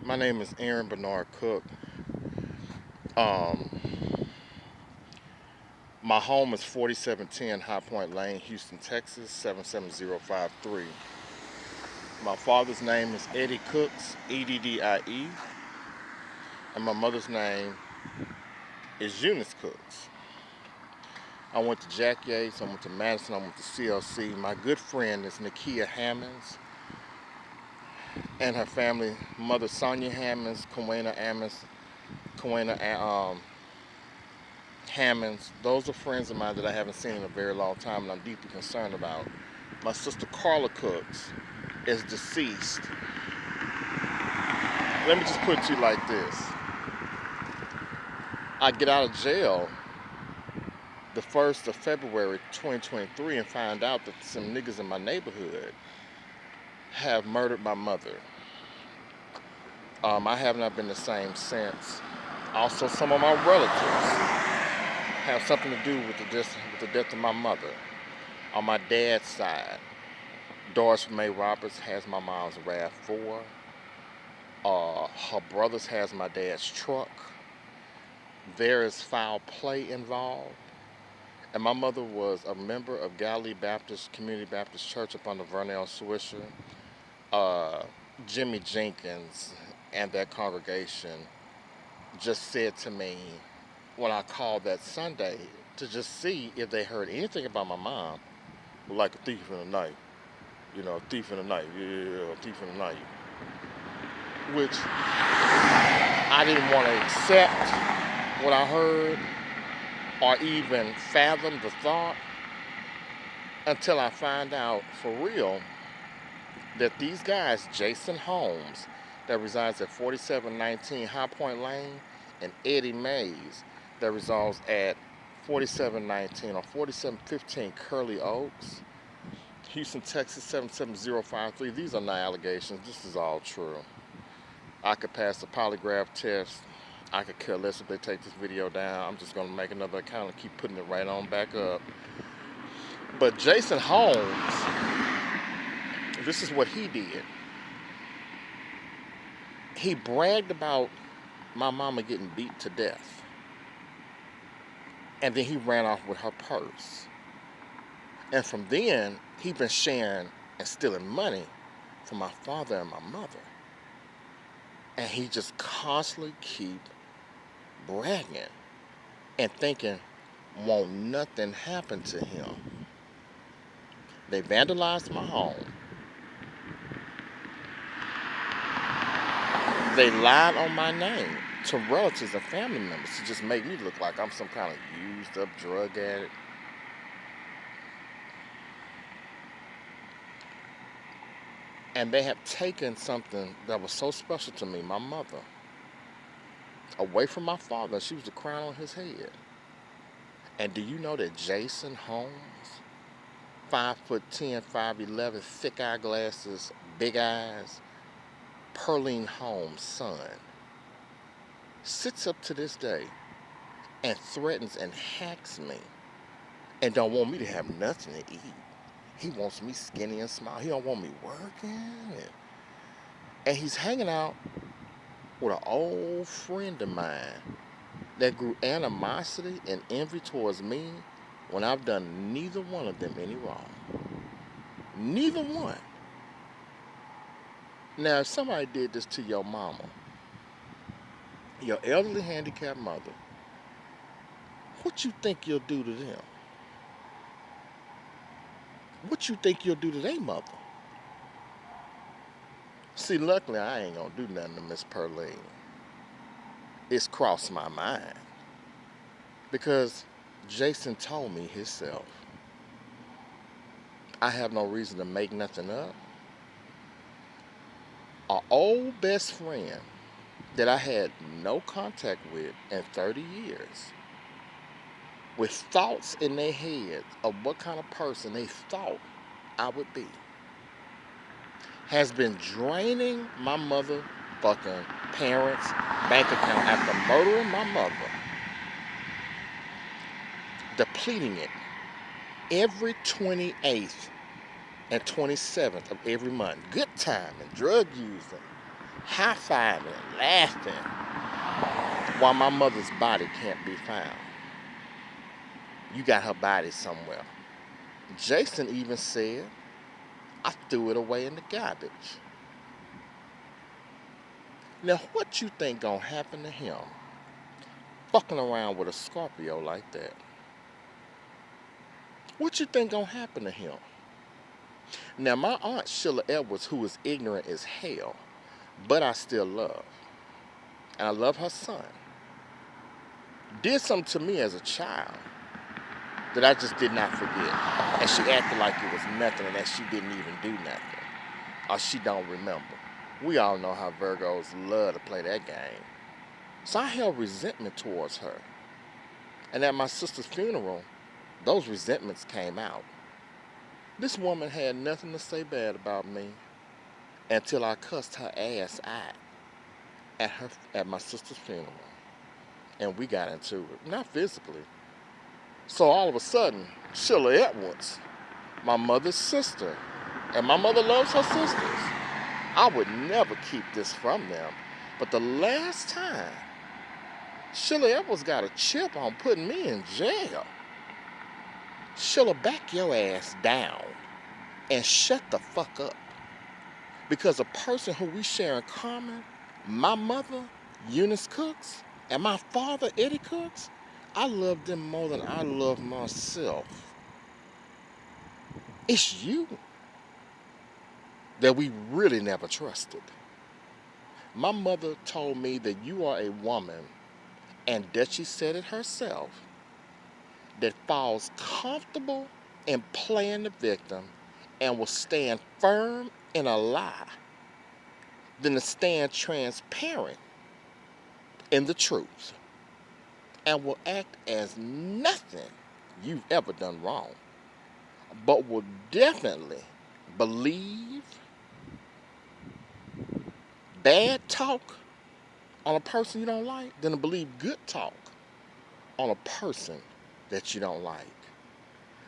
My name is Aaron Bernard Cook. Um, my home is 4710 High Point Lane, Houston, Texas, 77053. My father's name is Eddie Cooks, Eddie, and my mother's name is Eunice Cooks. I went to Jack Yates, I went to Madison, I went to CLC. My good friend is Nakia Hammonds and her family, mother Sonia Hammonds, Kawena Hammonds. Those are friends of mine that I haven't seen in a very long time and I'm deeply concerned about. My sister Carla Cooks is deceased. Let me just put it to you like this. I get out of jail the 1st of February 2023 and find out that some niggas in my neighborhood have murdered my mother. I have not been the same since. Also, some of my relatives have something to do with the death of my mother. On my dad's side, Doris May Roberts has my mom's RAV4. Her brothers has my dad's truck. There is foul play involved. And my mother was a member of Galilee Baptist Community Baptist Church up under Vernell Swisher. Uh, Jimmy Jenkins and that congregation just said to me when I called that Sunday to just see if they heard anything about my mom, like a thief in the night. You know, a thief in the night. Yeah, a thief in the night. Which I didn't want to accept what I heard or even fathom the thought until I find out for real that these guys, Jason Holmes, that resides at 4719 High Point Lane, and Eddie Mays, that resides at 4719 or 4715 Curly Oaks, Houston, Texas 77053. These are not allegations. This is all true. I could pass the polygraph test. I could care less if they take this video down. I'm just going to make another account and keep putting it right on back up. But Jason Holmes, this is what he did. He bragged about my mama getting beat to death. And then he ran off with her purse. And from then, he been sharing and stealing money from my father and my mother. And he just constantly keep bragging and thinking won't nothing happen to him. They vandalized my home. They lied on my name to relatives and family members to just make me look like I'm some kind of used up drug addict. And they have taken something that was so special to me, my mother, away from my father. She was the crown on his head. And do you know that Jason Holmes, 5'10", 5'11", thick eyeglasses, big eyes, Pearline Holmes' son, sits up to this day and threatens and hacks me and don't want me to have nothing to eat. He wants me skinny and small. He don't want me working. And he's hanging out with an old friend of mine that grew animosity and envy towards me when I've done neither one of them any wrong. Neither one. Now, if somebody did this to your mama, your elderly handicapped mother, what you think you'll do to them? What you think you'll do to their mother? See, luckily I ain't gonna do nothing to Miss Pearline. It's crossed my mind because Jason told me himself, I have no reason to make nothing up. An old best friend that I had no contact with in 30 years, with thoughts in their heads of what kind of person they thought I would be, has been draining my motherfucking parents' bank account after murdering my mother, depleting it every 28th and 27th of every month. Good time and drug using. high-fiving and laughing while my mother's body can't be found. You got her body somewhere. Jason even said, I threw it away in the garbage. Now, what you think gonna happen to him fucking around with a Scorpio like that? What you think gonna happen to him? Now, my aunt Sheila Edwards, who is ignorant as hell, but I still love, and I love her son, did something to me as a child that I just did not forget. And she acted like it was nothing and that she didn't even do nothing. Or she don't remember. We all know how Virgos love to play that game. So I held resentment towards her. And at my sister's funeral, those resentments came out. This woman had nothing to say bad about me until I cussed her ass out at my sister's funeral. And we got into it. Not physically. So all of a sudden, Sheila Edwards, my mother's sister, and my mother loves her sisters. I would never keep this from them. But the last time, Sheila Edwards got a chip on putting me in jail. Sheila, back your ass down and shut the fuck up. Because a person who we share in common, my mother, Eunice Cooks, and my father, Eddie Cooks, I love them more than I love myself. It's you that we really never trusted. My mother told me that you are a woman, and that she said it herself, that falls comfortable in playing the victim and will stand firm in a lie than to stand transparent in the truth and will act as nothing you've ever done wrong, but will definitely believe bad talk on a person you don't like than to believe good talk on a person that you don't like.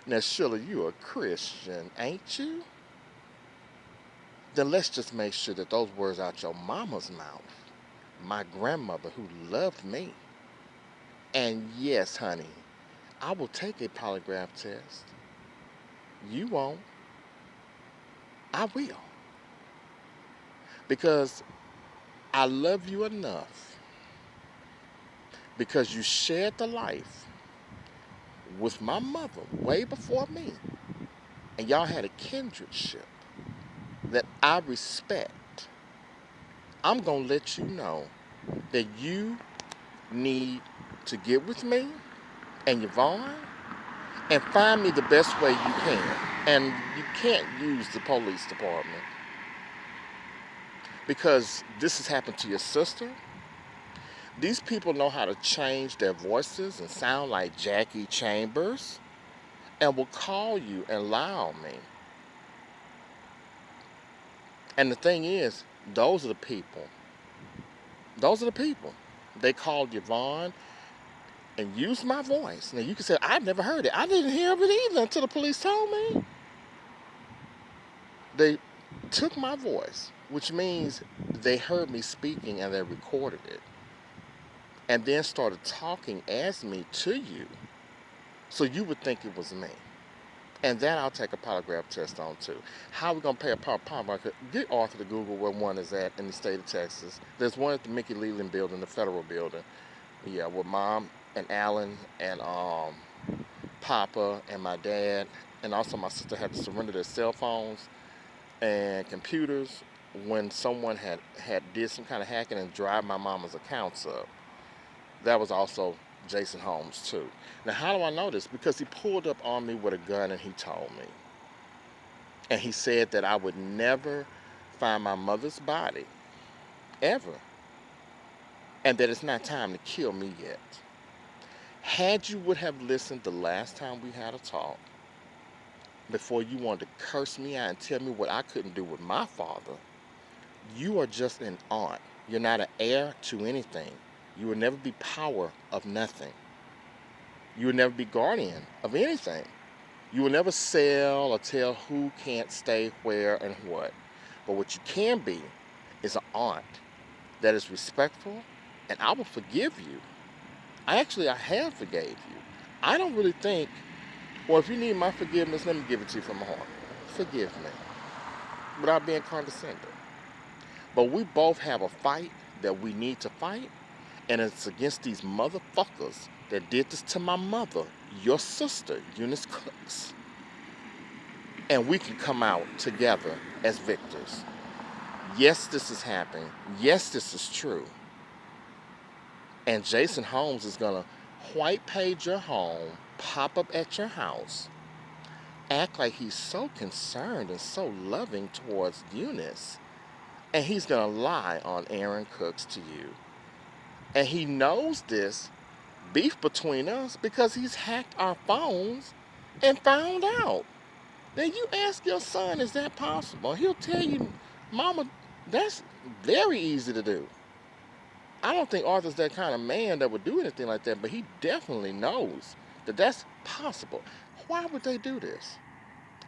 Now, Sheila, you're a Christian, ain't you? Then let's just make sure that those words out your mama's mouth, my grandmother who loved me. And yes, honey, I will take a polygraph test. You won't. I will. Because I love you enough. Because you shared the life with my mother way before me. And y'all had a kindredship that I respect. I'm going to let you know that you need to get with me and Yvonne and find me the best way you can. And you can't use the police department because this has happened to your sister. These people know how to change their voices and sound like Jackie Chambers and will call you and lie on me. And the thing is, those are the people. Those are the people. They called Yvonne and used my voice. Now you can say, I've never heard it. I didn't hear it either until the police told me. They took my voice, which means they heard me speaking and they recorded it. And then started talking as me to you. So you would think it was me. And then I'll take a polygraph test on too. How are we going to pay a polygraph? Get Arthur to Google where one is at in the state of Texas. There's one at the Mickey Leland building, the federal building. Yeah, with Mom and Alan and Papa and my dad. And also my sister had to surrender their cell phones and computers when someone had did some kind of hacking and drive my mama's accounts up. That was also Jason Holmes too. Now how do I know this? Because he pulled up on me with a gun and he told me. And he said that I would never find my mother's body, ever. And that it's not time to kill me yet. Had you would have listened the last time we had a talk, before you wanted to curse me out and tell me what I couldn't do with my father, you are just an aunt. You're not an heir to anything. You will never be power of nothing. You will never be guardian of anything. You will never sell or tell who can't stay where and what. But what you can be is an aunt that is respectful, and I will forgive you. I have forgave you. I don't really think, or if you need my forgiveness, let me give it to you from my heart. Forgive me without being condescending. But we both have a fight that we need to fight, and it's against these motherfuckers that did this to my mother, your sister, Eunice Cooks. And we can come out together as victors. Yes, this is happening. Yes, this is true. And Jason Holmes is going to white page your home, pop up at your house, act like he's so concerned and so loving towards Eunice. And he's going to lie on Aaron Cooks to you. And he knows this beef between us because he's hacked our phones and found out. Then you ask your son, is that possible? He'll tell you, Mama, that's very easy to do. I don't think Arthur's that kind of man that would do anything like that, but he definitely knows that that's possible. Why would they do this?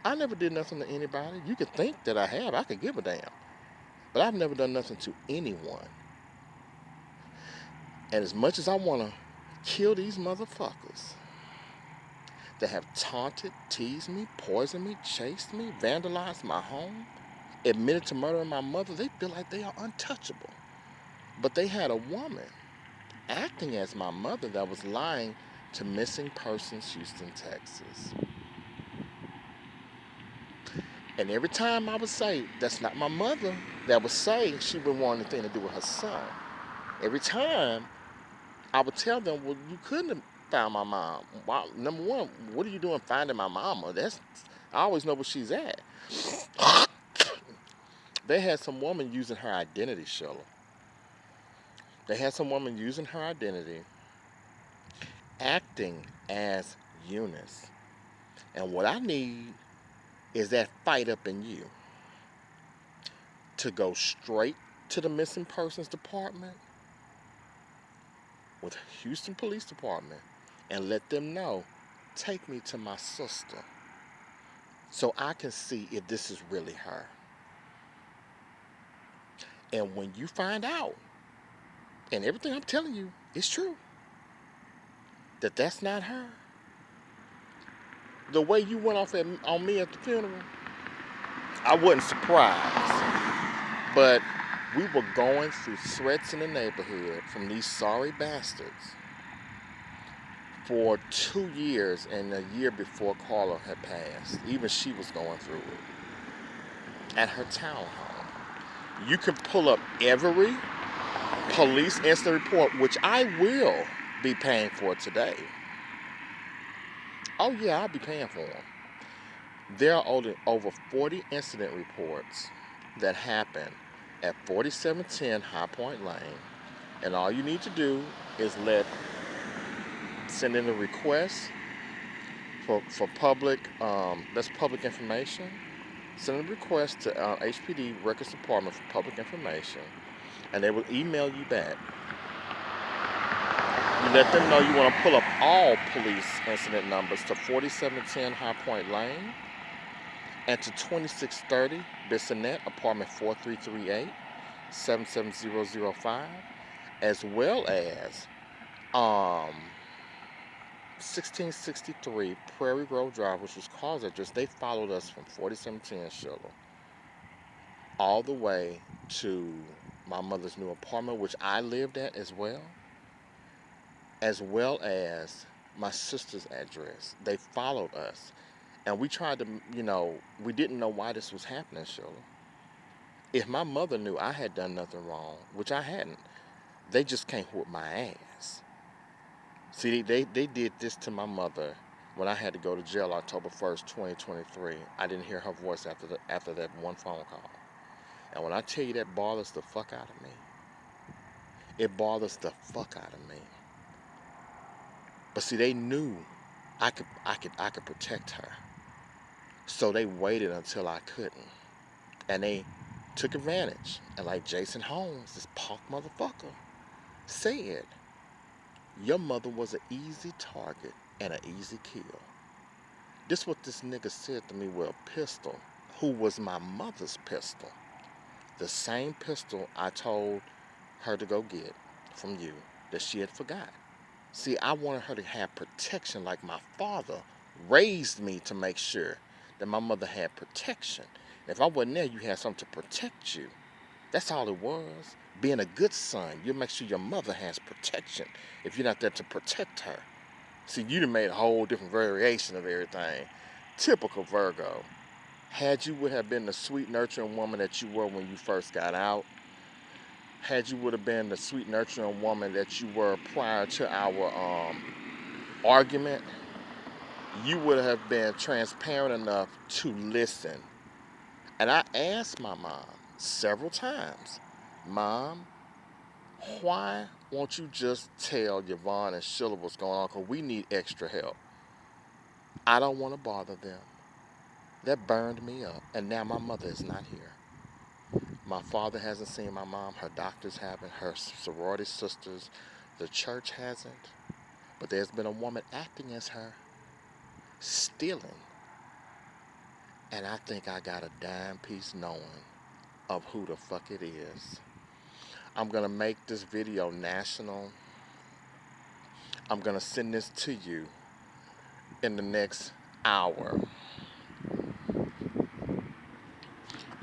I never did nothing to anybody. You could think that I have. I could give a damn. But I've never done nothing to anyone. And as much as I want to kill these motherfuckers that have taunted, teased me, poisoned me, chased me, vandalized my home, admitted to murdering my mother, they feel like they are untouchable. But they had a woman acting as my mother that was lying to Missing Persons Houston, Texas. And every time I would say, that's not my mother, that would say she wouldn't want anything to do with her son. Every time I would tell them, well, you couldn't have found my mom. Well, number one, what are you doing finding my mama? I always know where she's at. They had some woman using her identity, Sheila. They had some woman using her identity, acting as Eunice. And what I need is that fight up in you to go straight to the missing persons department with Houston Police Department and let them know, take me to my sister so I can see if this is really her. And when you find out, and everything I'm telling you is true, that that's not her, the way you went off on me at the funeral, I wasn't surprised. But we were going through threats in the neighborhood from these sorry bastards for 2 years, and a year before Carla had passed. Even she was going through it at her townhome. You can pull up every police incident report, which I will be paying for today. Oh yeah, I'll be paying for them. There are over 40 incident reports that happened at 4710 High Point Lane, and all you need to do is send in a request for public, that's public information. Send a request to HPD Records Department for public information, and they will email you back. You let them know you want to pull up all police incident numbers to 4710 High Point Lane and to 2630 Bissonnette, apartment 4338, 77005, as well as 1663 Prairie Grove Drive, which was Carl's address. They followed us from 4710 Sheila all the way to my mother's new apartment, which I lived at as well as my sister's address. They followed us. And we tried to, we didn't know why this was happening, Sheila. If my mother knew I had done nothing wrong, which I hadn't, they just can't whoop my ass. See, they did this to my mother when I had to go to jail October 1st, 2023. I didn't hear her voice after that one phone call. And when I tell you that bothers the fuck out of me, it bothers the fuck out of me. But see, they knew I could protect her. So they waited until I couldn't. And they took advantage. And like Jason Holmes, this punk motherfucker, said, your mother was an easy target and an easy kill. This what this nigga said to me with a pistol, who was my mother's pistol. The same pistol I told her to go get from you that she had forgot. See, I wanted her to have protection like my father raised me to make sure that my mother had protection. And if I wasn't there, you had something to protect you. That's all it was. Being a good son, you make sure your mother has protection if you're not there to protect her. See, you done made a whole different variation of everything. Typical Virgo. Had you would have been the sweet, nurturing woman that you were when you first got out, had you would have been the sweet, nurturing woman that you were prior to our argument, you would have been transparent enough to listen. And I asked my mom several times, Mom, why won't you just tell Yvonne and Sheila what's going on? Because we need extra help. I don't want to bother them. That burned me up. And now my mother is not here. My father hasn't seen my mom. Her doctors haven't. Her sorority sisters. The church hasn't. But there's been a woman acting as her, stealing. And I think I got a dime piece knowing of who the fuck it is. I'm going to make this video national. I'm going to send this to you in the next hour.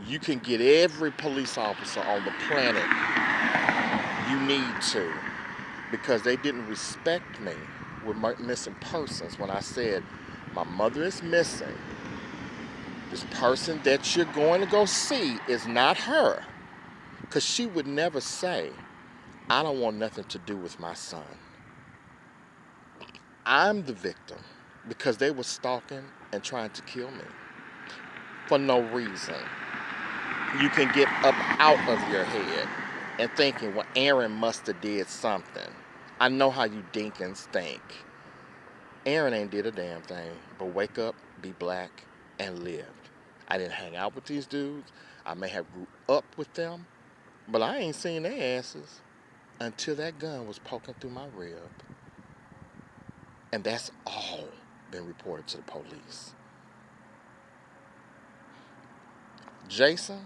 You can get every police officer on the planet you need to, because they didn't respect me with missing persons when I said my mother is missing. This person that you're going to go see is not her, because she would never say, I don't want nothing to do with my son. I'm the victim because they were stalking and trying to kill me for no reason. You can get up out of your head and thinking, well, Aaron must have did something. I know how you dinkins think. Aaron ain't did a damn thing but wake up, be black, and lived. I didn't hang out with these dudes. I may have grew up with them, but I ain't seen their asses until that gun was poking through my rib. And that's all been reported to the police. Jason,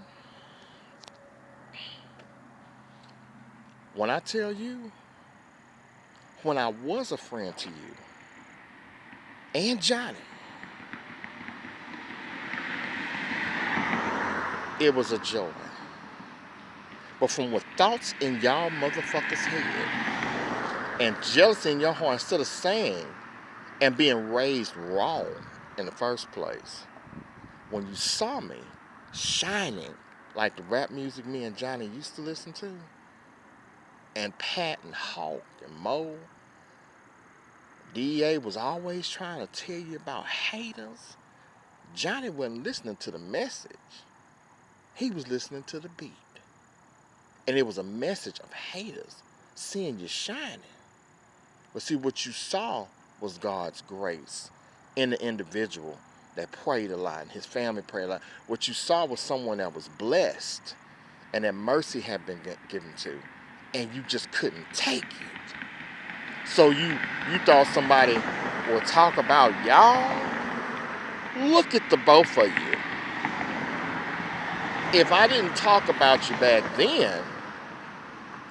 when I tell you, when I was a friend to you, and Johnny, it was a joy. But from what thoughts in y'all motherfuckers' head and jealousy in your heart, instead of saying and being raised wrong in the first place, when you saw me shining like the rap music me and Johnny used to listen to, and Pat and Hawk and Mo, DA was always trying to tell you about haters, Johnny wasn't listening to the message. He was listening to the beat. And it was a message of haters seeing you shining. But see, what you saw was God's grace in the individual that prayed a lot and his family prayed a lot. What you saw was someone that was blessed and that mercy had been given to, and you just couldn't take it. So you thought somebody will talk about y'all? Look at the both of you. If I didn't talk about you back then,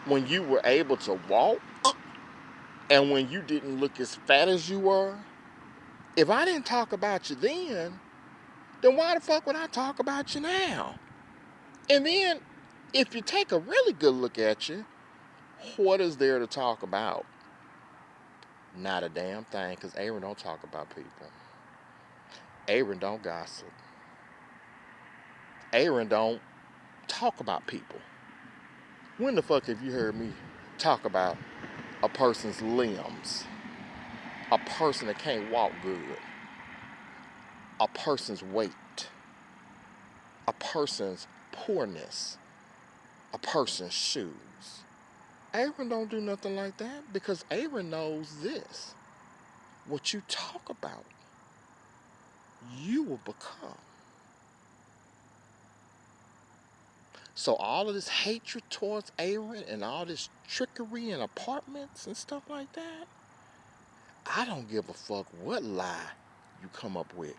when you were able to walk, and when you didn't look as fat as you were, if I didn't talk about you then why the fuck would I talk about you now? And then, if you take a really good look at you, what is there to talk about? Not a damn thing, because Aaron don't talk about people. Aaron don't gossip. Aaron don't talk about people. When the fuck have you heard me talk about a person's limbs? A person that can't walk good? A person's weight? A person's poorness? A person's shoes? Aaron don't do nothing like that, because Aaron knows this. What you talk about, you will become. So all of this hatred towards Aaron and all this trickery in apartments and stuff like that, I don't give a fuck what lie you come up with.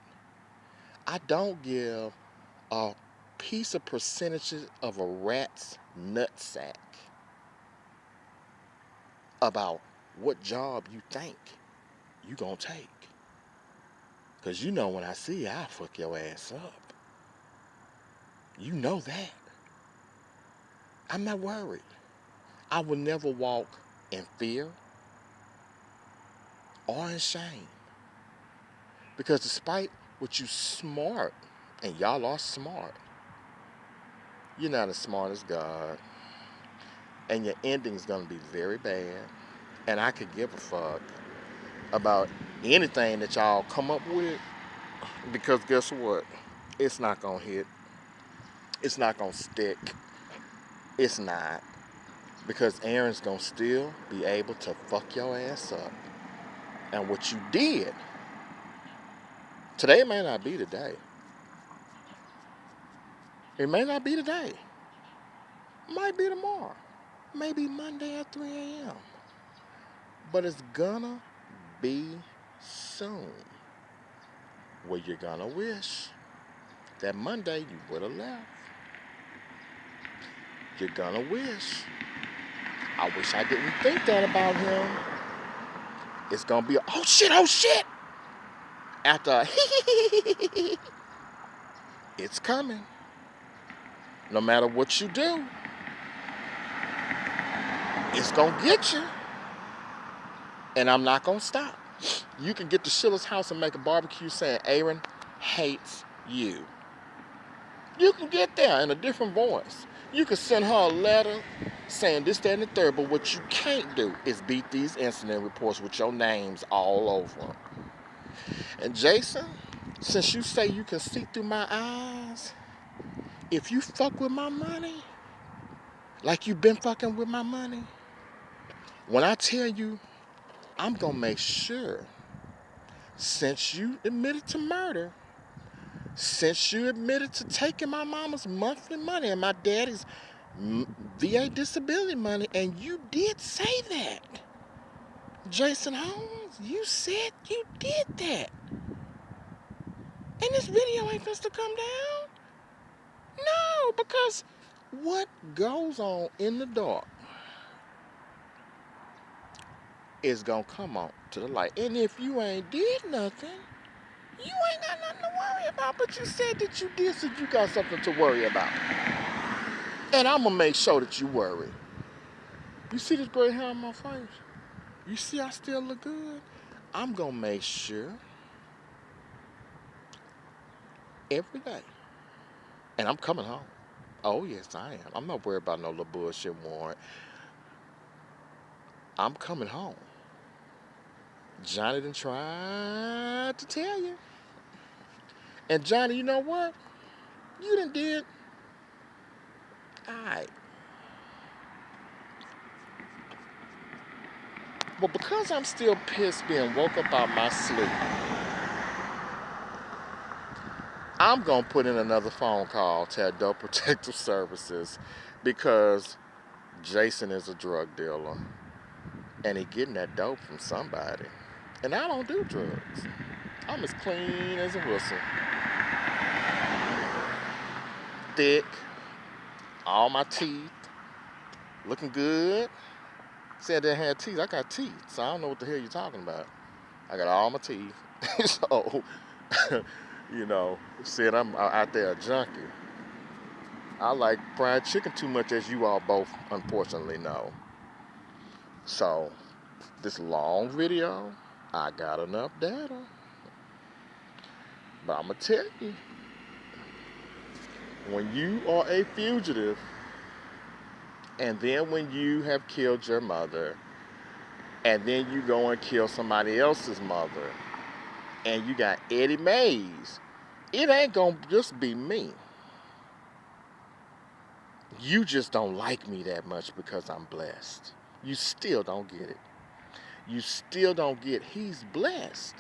I don't give a piece of percentages of a rat's nutsack about what job you think you gonna take. Cause you know when I see you, I'll fuck your ass up. You know that. I'm not worried. I will never walk in fear or in shame. Because despite what you smart, and y'all are smart, you're not as smart as God. And your ending is gonna be very bad. And I could give a fuck about anything that y'all come up with. Because guess what? It's not gonna hit. It's not gonna stick. It's not. Because Aaron's gonna still be able to fuck your ass up. And what you did, today may not be the day. It may not be today. It might be tomorrow. Maybe Monday at 3 a.m. But it's gonna be soon. Where you're gonna wish that Monday you would have left. You're gonna wish. I wish I didn't think that about him. It's gonna be a, oh shit. After it's coming. No matter what you do, it's gonna get you. And I'm not gonna stop. You can get to Sheila's house and make a barbecue saying Aaron hates you. You can get there in a different voice. You can send her a letter saying this, that, and the third, but what you can't do is beat these incident reports with your names all over them. And Jason, since you say you can see through my eyes, if you fuck with my money, like you've been fucking with my money, when I tell you, I'm gonna make sure, since you admitted to murder, since you admitted to taking my mama's monthly money and my daddy's VA disability money, and you did say that, Jason Holmes, you said you did that. And this video ain't supposed to come down? No, because what goes on in the dark is gonna come on to the light. And if you ain't did nothing, you ain't got nothing to worry about. But you said that you did, so you got something to worry about. And I'm gonna make sure that you worry. You see this gray hair on my face? You see I still look good? I'm gonna make sure every day. And I'm coming home. Oh yes, I am. I'm not worried about no little bullshit warrant. I'm coming home. Johnny done tried to tell you. And Johnny, you know what? You done did. Alright. But because I'm still pissed being woke up out my sleep, I'm gonna put in another phone call to Adult Protective Services because Jason is a drug dealer and he getting that dope from somebody. And I don't do drugs. I'm as clean as a whistle. Thick, all my teeth, looking good. Said I had teeth. I got teeth, so I don't know what the hell you're talking about. I got all my teeth. So, said I'm out there a junkie. I like fried chicken too much, as you all both unfortunately know. So, this long video, I got enough data. But I'm going to tell you, when you are a fugitive, and then when you have killed your mother, and then you go and kill somebody else's mother, and you got Eddie Mays, it ain't gonna just be me. You just don't like me that much because I'm blessed. You still don't get it. You still don't get he's blessed.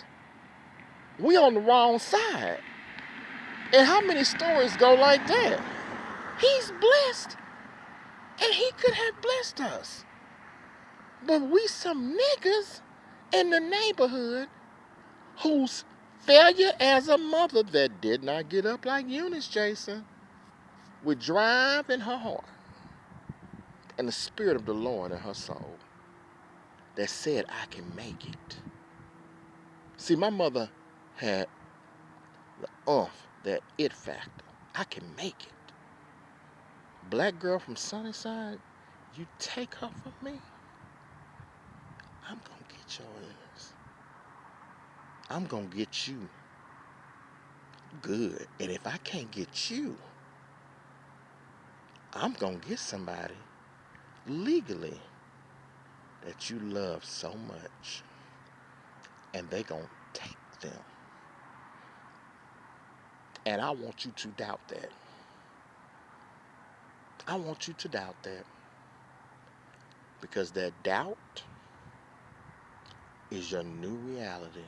We on the wrong side. And how many stories go like that? He's blessed. And he could have blessed us. But we some niggas in the neighborhood whose failure as a mother that did not get up like Eunice, Jason, with drive in her heart and the spirit of the Lord in her soul. that said I can make it. See, my mother had the that it factor. I can make it. Black girl from Sunnyside, you take her from me, I'm gonna get your ass. I'm gonna get you good. And if I can't get you, I'm gonna get somebody legally that you love so much. And they gonna take them. And I want you to doubt that. I want you to doubt that. Because that doubt is your new reality.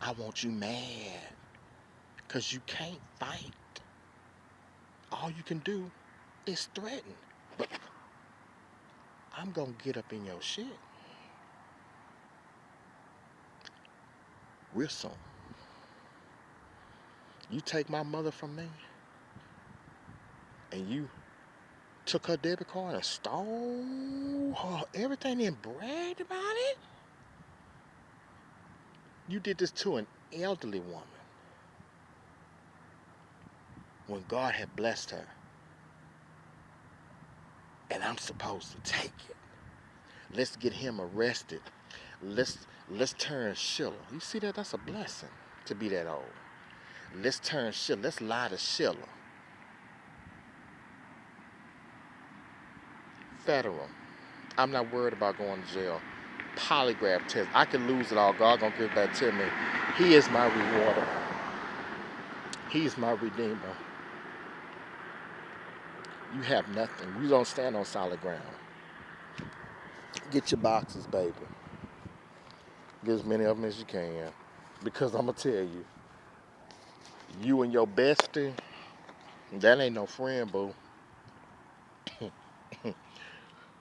I want you mad. Because you can't fight. All you can do is threaten. But I'm going to get up in your shit real soon. You take my mother from me, and you took her debit card and stole her everything and bragged about it. You did this to an elderly woman when God had blessed her. And I'm supposed to take it. Let's get him arrested. Let's let's turn Sheila. You see that? That's a blessing to be that old. Let's turn Sheila. Let's lie to Sheila. Federal. I'm not worried about going to jail. Polygraph test. I can lose it all. God gonna give it back to me. He is my rewarder. He's my redeemer. You have nothing. You don't stand on solid ground. Get your boxes, baby. Get as many of them as you can. Because I'm gonna tell you, you and your bestie, that ain't no friend, boo.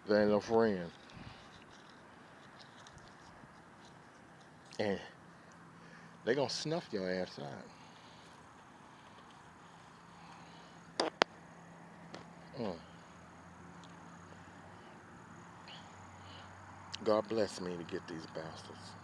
That ain't no friend. And they gonna snuff your ass out. Mm. God bless me to get these bastards.